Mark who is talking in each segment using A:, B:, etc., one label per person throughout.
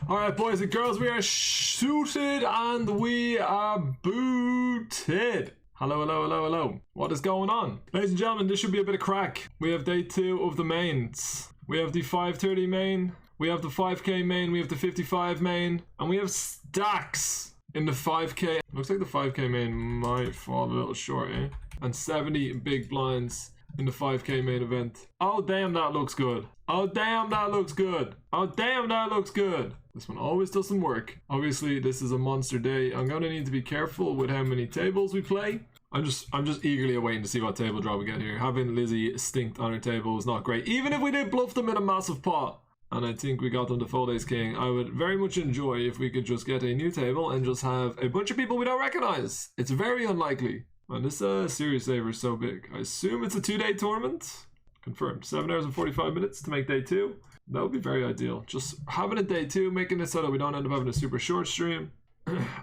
A: Alright, boys and girls, we are suited and we are booted. Hello, hello, hello, hello. What is going on? Ladies and gentlemen, this should be a bit of crack. We have day 2 of the mains. We have the 530 main, we have the 5k main, we have the 55 main, and we have stacks in the 5k. Looks like the 5k main might fall a little short, eh? And 70 big blinds in the 5k main event. Oh damn, that looks good. Oh damn, that looks good. Oh damn, that looks good. This one always doesn't work. Obviously, this is a monster day. I'm gonna need to be careful with how many tables we play. I'm just eagerly awaiting to see what table draw we get here. Having Lizzie stinked on her table is not great. Even if we did bluff them in a massive pot, and I think we got them to fold ace king, I would very much enjoy if we could just get a new table and just have a bunch of people we don't recognize. It's very unlikely. And this series saver is so big. I assume it's a 2-day tournament. Confirmed. 7 hours and 45 minutes to make day 2. That would be very ideal. Just having a day 2, making it so that we don't end up having a super short stream.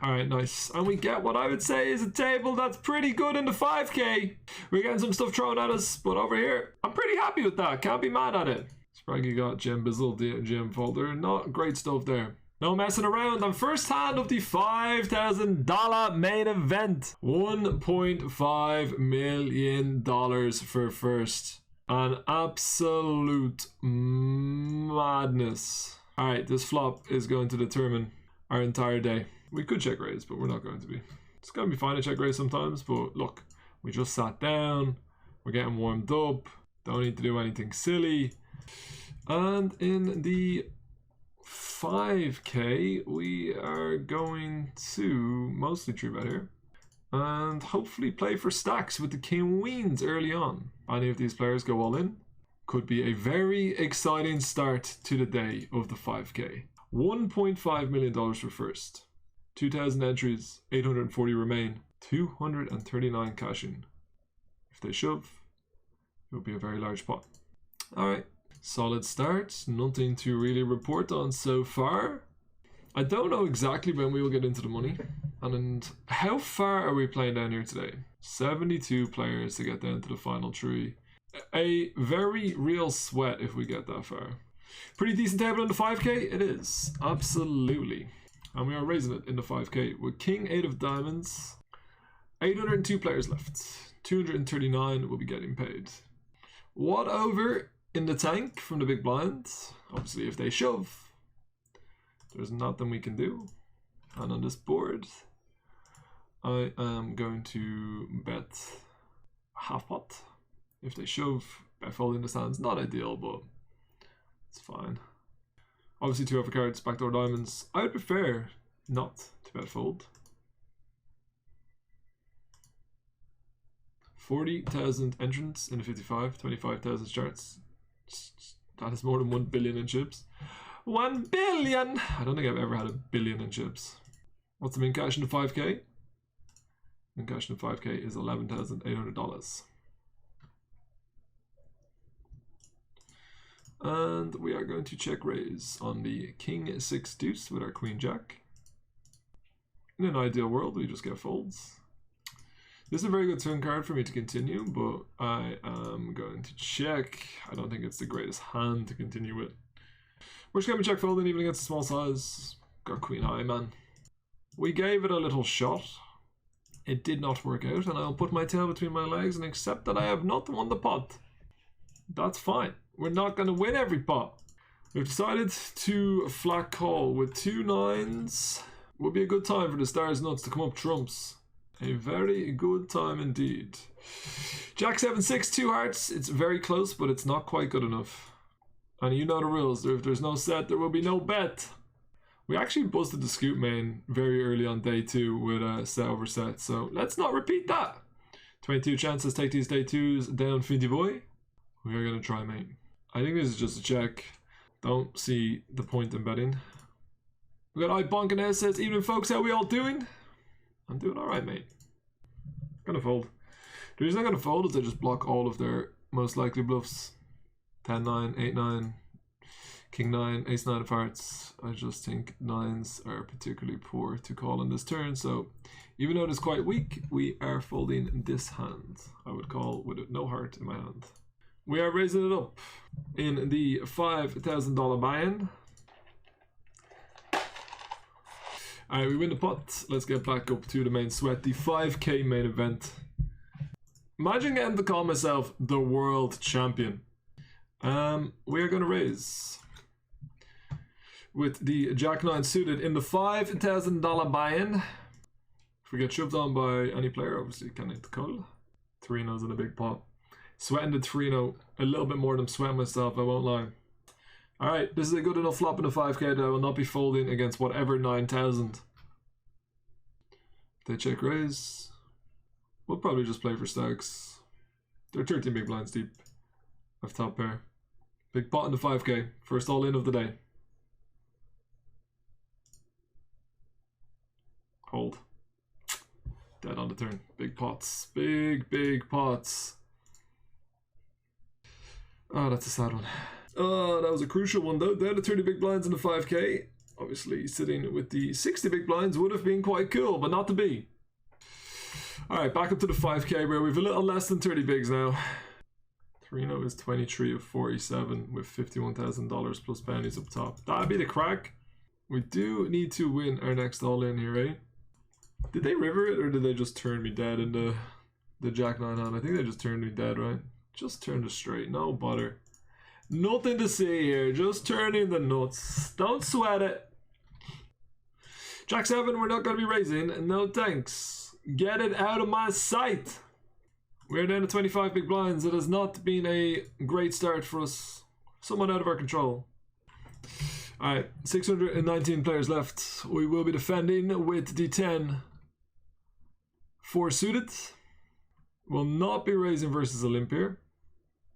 A: Alright, nice. And we get what I would say is a table that's pretty good in the 5k. We're getting some stuff thrown at us, but over here, I'm pretty happy with that. Can't be mad at it. Spraggy got Gem Bizzle, the Gem folder. Not great stuff there. No messing around. I'm first hand of the $5,000 main event. $1.5 million for first. An absolute madness. Alright, this flop is going to determine our entire day. We could check raise, but we're not going to be. It's going to be fine to check raise sometimes, but look, we just sat down. We're getting warmed up. Don't need to do anything silly. And in the 5k, we are going to mostly 3-bet here. And hopefully play for stacks with the king queens early on. Any of these players go all in. Could be a very exciting start to the day of the 5k. $1.5 million for first. 2,000 entries, 840 remain, 239 cash in. If they shove, it will be a very large pot. Alright, solid start. Nothing to really report on so far. I don't know exactly when we will get into the money. And how far are we playing down here today? 72 players to get down to the final 3. A very real sweat if we get that far. Pretty decent table in the 5k? It is. Absolutely. And we are raising it in the 5k with king 8 of diamonds. 802 players left. 239 will be getting paid. What over in the tank from the big blind? Obviously if they shove, there's nothing we can do. And on this board, I am going to bet half pot. If they shove, bet fold in the stands. Not ideal, but it's fine. Obviously 2 overcards, backdoor diamonds. I would prefer not to bet fold. 40,000 entrants in the 55, 25,000 starts. That is more than 1 billion in chips. 1 billion! I don't think I've ever had a billion in chips. What's the min cash in the 5k? Min cash in the 5k is $11,800. And we are going to check raise on the king 6 deuce with our queen jack. In an ideal world, we just get folds. This is a very good turn card for me to continue, but I am going to check. I don't think it's the greatest hand to continue with. We're just going to check folding even against a small size. Got queen high, man. We gave it a little shot. It did not work out, and I'll put my tail between my legs and accept that I have not won the pot. That's fine. We're not going to win every pot. We've decided to flat call with 2 9s. Would be a good time for the stars nuts to come up trumps. A very good time indeed. Jack 7 6 2 hearts. It's very close, but it's not quite good enough. And you know the rules. If there's no set, there will be no bet. We actually busted the scoop main very early on day 2 with a set over set, so let's not repeat that. 22 chances, take these day 2s down 50 boy. We are going to try main. I think this is just a check. Don't see the point in betting. We got I bonking now says, evening folks, how we all doing? I'm doing alright, mate. Gonna fold. The reason I'm gonna fold is I just block all of their most likely bluffs. 10-9, 8-9, King 9, Ace 9 of hearts. I just think 9s are particularly poor to call on this turn, so even though it is quite weak, we are folding this hand. I would call with no heart in my hand. We are raising it up in the $5,000 buy-in. Alright, we win the pot. Let's get back up to the main sweat, the 5k main event. Imagine getting to call myself the world champion. We are going to raise with the Jack 9 suited in the $5,000 buy-in. If we get shoved on by any player, obviously can't hit the call. 3-0's in a big pot. Sweating the 3-0 a little bit more than I'm sweating myself, I won't lie. Alright, this is a good enough flop in the 5k that I will not be folding against whatever 9,000. They check raise. We'll probably just play for stacks. They're 13 big blinds deep. I've top pair. Big pot in the 5k. First all in of the day. Hold. Dead on the turn. Big pots. Big pots. Oh, that's a sad one. Oh, that was a crucial one though. Down to 30 big blinds in the 5k. Obviously sitting with the 60 big blinds would have been quite cool, but not to be. Alright, back up to the 5k where we've a little less than 30 bigs now. 3-0 is 23 of 47 with $51,000 plus bounties up top. That'd be the crack. We do need to win our next all in here, eh? Did they river it or did they just turn me dead in the Jack 9 hand? I think they just turned me dead, right? Just turned it straight, no butter. Nothing to say here, just turning the nuts. Don't sweat it. Jack 7, we're not going to be raising. No thanks. Get it out of my sight. We're down to 25 big blinds. It has not been a great start for us. Somewhat out of our control. Alright, 619 players left. We will be defending with the 10 4 suited. Will not be raising versus a limp here.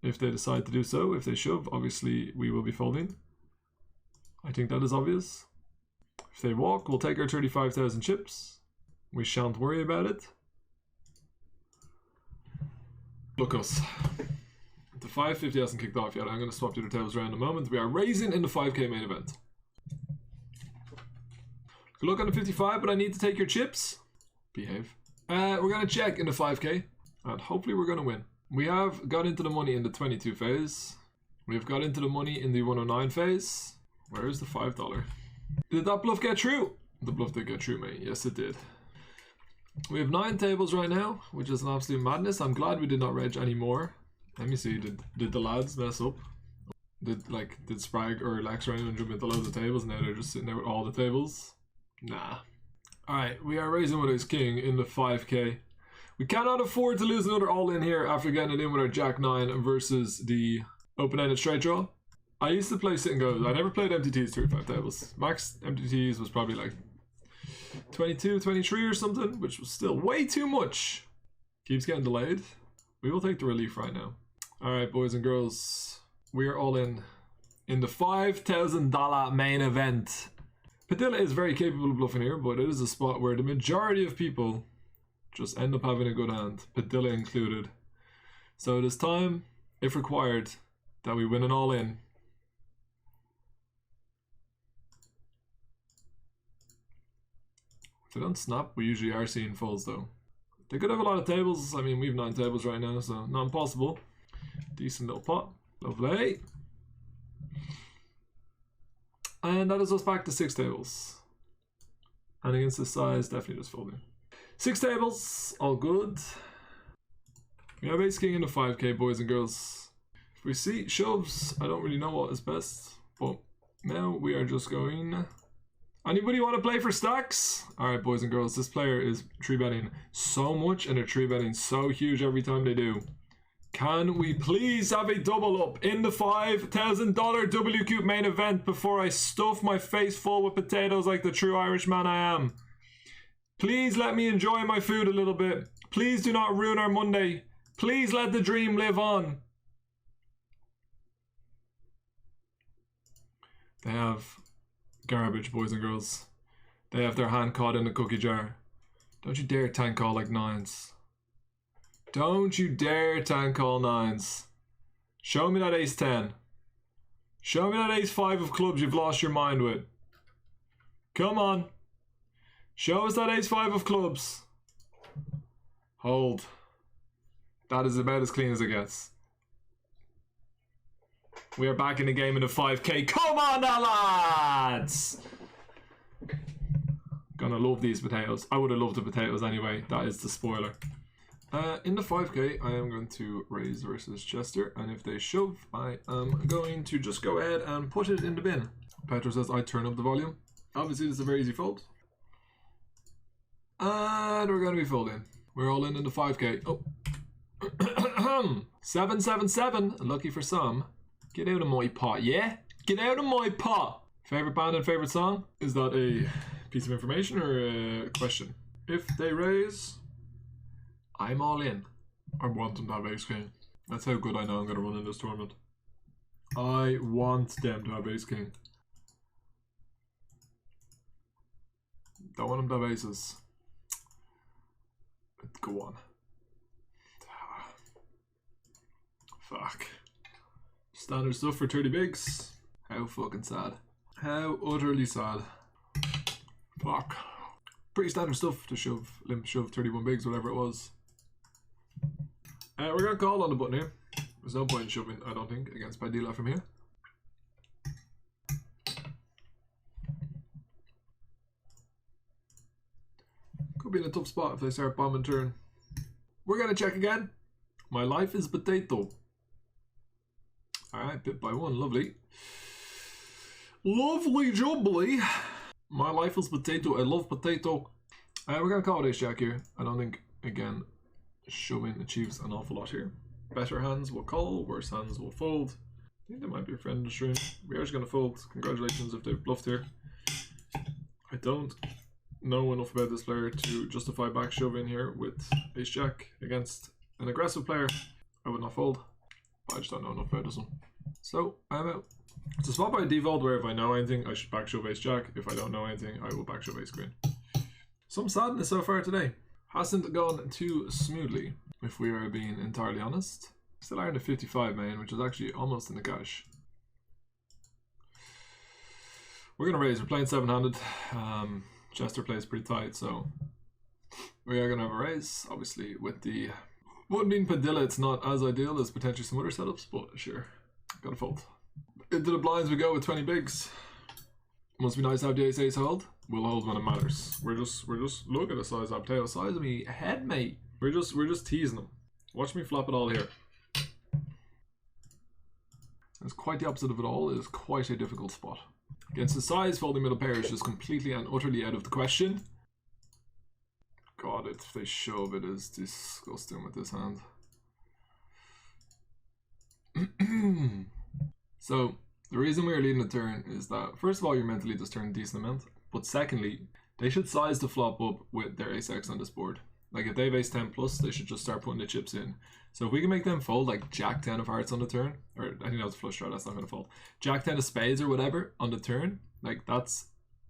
A: If they decide to do so. If they shove, obviously we will be folding. I think that is obvious. If they walk, we'll take our 35,000 chips. We shan't worry about it. Look us. The 550 hasn't kicked off yet. I'm going to swap the other tables around in a moment. We are raising in the 5k main event. Good luck on the 55, but I need to take your chips. Behave. We're going to check in the 5k. And hopefully we're going to win. We have got into the money in the 22 phase. We've got into the money in the 109 phase. Where is the $5? Did that bluff get through? The bluff did get through, mate. Yes, it did. We have 9 tables right now, which is an absolute madness. I'm glad we did not reg anymore. Let me see, did the lads mess up? Did Sprag or Lex or anyone jump into loads of tables and now they're just sitting there with all the tables? Nah. Alright, we are raising with his king in the 5k. We cannot afford to lose another all in here after getting it in with our Jack 9 versus the open-ended straight draw. I used to play sit and goes. I never played MTTs 35 tables. Max MTTs was probably like 22, 23 or something, which was still way too much. Keeps getting delayed. We will take the relief right now. Alright, boys and girls. We are all in the $5,000 main event. Padilla is very capable of bluffing here, but it is a spot where the majority of people just end up having a good hand, Padilla included. So it is time, if required, that we win an all in. If they don't snap, we usually are seeing folds though. They could have a lot of tables. I mean, we have 9 tables right now, so not impossible. Decent little pot. Lovely. And that is us back to 6 tables. And against this size, definitely just folding. 6 tables, all good. We have ace king in the 5k, boys and girls. If we see shoves, I don't really know what is best. But now we are just going... Anybody want to play for stacks? Alright, boys and girls, this player is 3-betting so much and they're 3-betting so huge every time they do. Can we please have a double up in the $5,000 WCOOP main event before I stuff my face full with potatoes like the true Irishman I am? Please let me enjoy my food a little bit. Please do not ruin our Monday. Please let the dream live on. They have garbage, boys and girls. They have their hand caught in the cookie jar. Don't you dare tank call like 9s. Don't you dare tank call 9s. Show me that ace 10. Show me that ace 5 of clubs you've lost your mind with. Come on. Show us that ace 5 of clubs. Hold. That is about as clean as it gets. We are back in the game in the 5k. Come on now, lads! Gonna love these potatoes. I would have loved the potatoes anyway. That is the spoiler. In the 5k, I am going to raise versus Chester, and if they shove, I am going to just go ahead and put it in the bin. Petro says I turn up the volume. Obviously, this is a very easy fold. And we're going to be folding. We're all in the 5k. Oh. 777. Lucky for some. Get out of my pot, yeah? Get out of my pot. Favorite band and favorite song? Is that a piece of information or a question? If they raise, I'm all in. I want them to have ace king. That's how good I know I'm going to run in this tournament. I want them to have ace king. Don't want them to have aces. Go on. Fuck. Standard stuff for 30 bigs. How fucking sad. How utterly sad. Fuck. Pretty standard stuff to shove, limp shove 31 bigs, whatever it was. We're gonna call on the button here. There's no point in shoving, I don't think, against Padilla from here. Could be in a tough spot if they start bombing turn. We're gonna check again. My life is potato. Alright, bit by one, lovely. Lovely jubbly. My life is potato, I love potato. We're gonna call it ace jack here. I don't think, again, shoving achieves an awful lot here. Better hands will call, worse hands will fold. I think there might be a friend in the stream. We are just gonna fold. Congratulations if they've bluffed here. I don't know enough about this player to justify back shoving here with ace jack against an aggressive player. I would not fold. I just don't know enough about this one. So I'm out. It's a spot by default where if I know anything, I should back shove ace jack. If I don't know anything, I will back shove ace queen. Some sadness so far today. Hasn't gone too smoothly, if we are being entirely honest. Still are in the 55 main, which is actually almost in the cash. We're gonna raise. We're playing 7-handed. Chester plays pretty tight, so we are gonna have a raise. Obviously, with the one being Padilla, it's not as ideal as potentially some other setups, but sure, gotta fold. Into the blinds we go with 20 bigs. Must be nice to have the ace hold. We'll hold when it matters. We're just look at the size of potato. Size of me head, mate. We're just teasing them. Watch me flop it all here. It's quite the opposite of it all. It is quite a difficult spot. Against the size, folding middle pair is just completely and utterly out of the question. God, if they shove, it is disgusting with this hand. So, the reason we are leading the turn is that, first of all, you're mentally just turning a decent amount. But secondly, they should size the flop up with their ace-x on this board. Like, if they have ace-10 plus, they should just start putting the chips in. So if we can make them fold, like jack-10 of hearts on the turn, or I think that was a flush draw, that's not going to fold. Jack-10 of spades or whatever on the turn, like, that's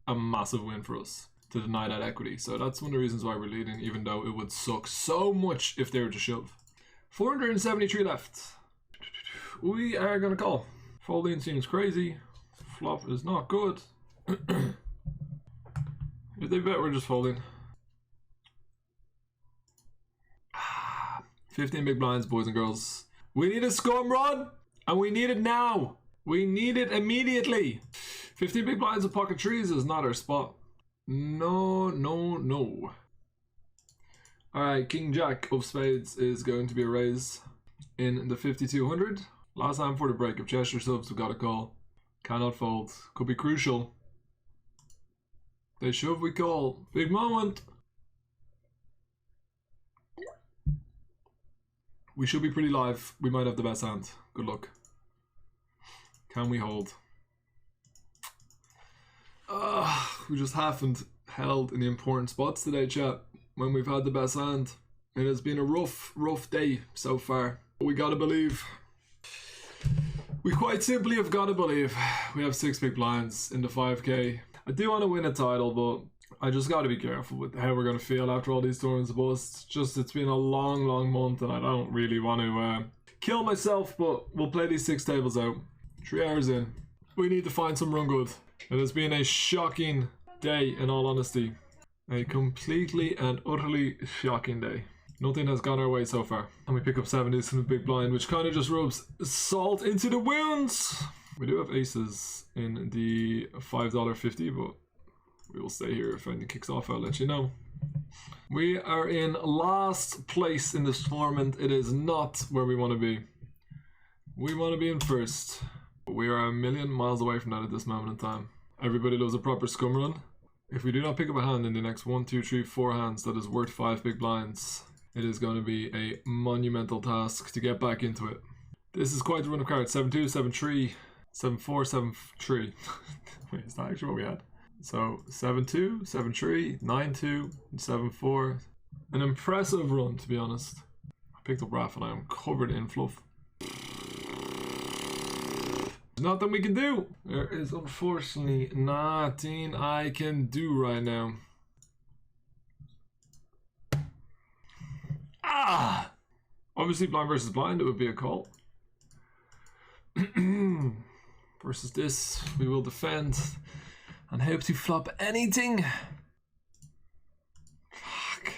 A: a massive win for us to deny that equity. So that's one of the reasons why we're leading, even though it would suck so much if they were to shove. 473 left. We are going to call. Folding seems crazy. Flop is not good. If they bet, we're just folding. 15 big blinds, boys and girls. We need a scum run, and we need it now. We need it immediately. 15 big blinds of pocket trees is not our spot. No, no, no. Alright, King Jack of spades is going to be a raise in the 5200. Last time for the break. If Chester subs, we got a call. Cannot fold. Could be crucial. They shove, we call. Big moment. We should be pretty live. We might have the best hand. Good luck. Can we hold? We just haven't held in the important spots today, chat. When we've had the best hand. It has been a rough day so far. But we gotta believe. We quite simply have gotta believe. We have 6 big blinds in the 5k. I do want to win a title, but I just got to be careful with how we're going to feel after all these tournaments of us. It's been a long month and I don't really want to kill myself, but we'll play these 6 tables out. 3 hours in. We need to find some run good. It has been a shocking day, in all honesty. A completely and utterly shocking day. Nothing has gone our way so far. And we pick up 70s from the big blind, which kind of just rubs salt into the wounds. We do have aces in the $5.50, but We will stay here. If anything kicks off, I'll let you know. We are in last place in this tournament. It is not where we want to be. We want to be in first. We are a million miles away from that at this moment in time. Everybody loves a proper scum run. If we do not pick up a hand in the next 1, 2, 3, 4 hands that is worth 5 big blinds, it is going to be a monumental task to get back into it. This is quite the run of cards. 7-2, 7-3, 7-4, 7-3. Wait, is that actually what we had? So 7-2, 7-3, 9-2, 7-4. An impressive run, to be honest. I picked up Raph and I am covered in fluff. There's nothing we can do. There is unfortunately nothing I can do right now. Ah! Obviously blind versus blind, it would be a call. Versus this, we will defend and hope to flop anything. Fuck.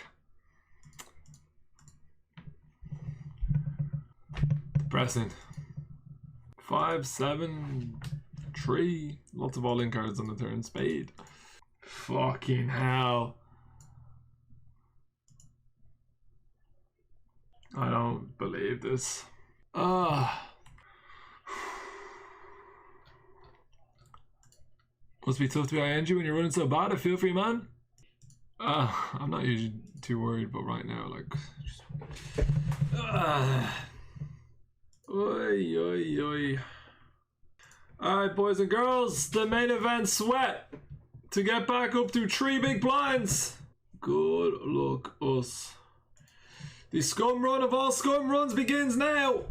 A: Depressing. 5, 7, 3. Lots of all-in cards on the turn. Spade. Fucking hell. I don't believe this. Must be tough to be ING when you're running so bad. I feel for you, man. I'm not usually too worried, but right now, like, just, oi, oi, oi. Alright, boys and girls, the main event sweat to get back up to 3 big blinds. Good luck, us. The scum run of all scum runs begins now.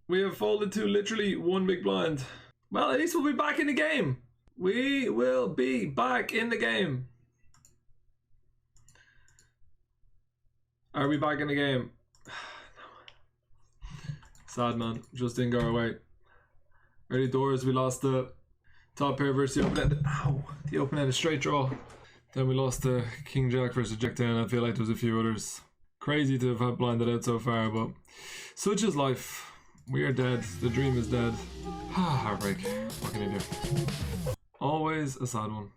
A: We have folded to literally 1 big blind. Well, at least we'll be back in the game. We will be back in the game. Are we back in the game? Sad, man. Just didn't go our way. Early doors, we lost the top pair versus the open-ended. Ow! The open-ended straight draw. Then we lost the King Jack versus Jack 10. I feel like there was a few others. Crazy to have had blinded out so far, but such is life. We are dead. The dream is dead. Heartbreak. What can you do? Always a sad one.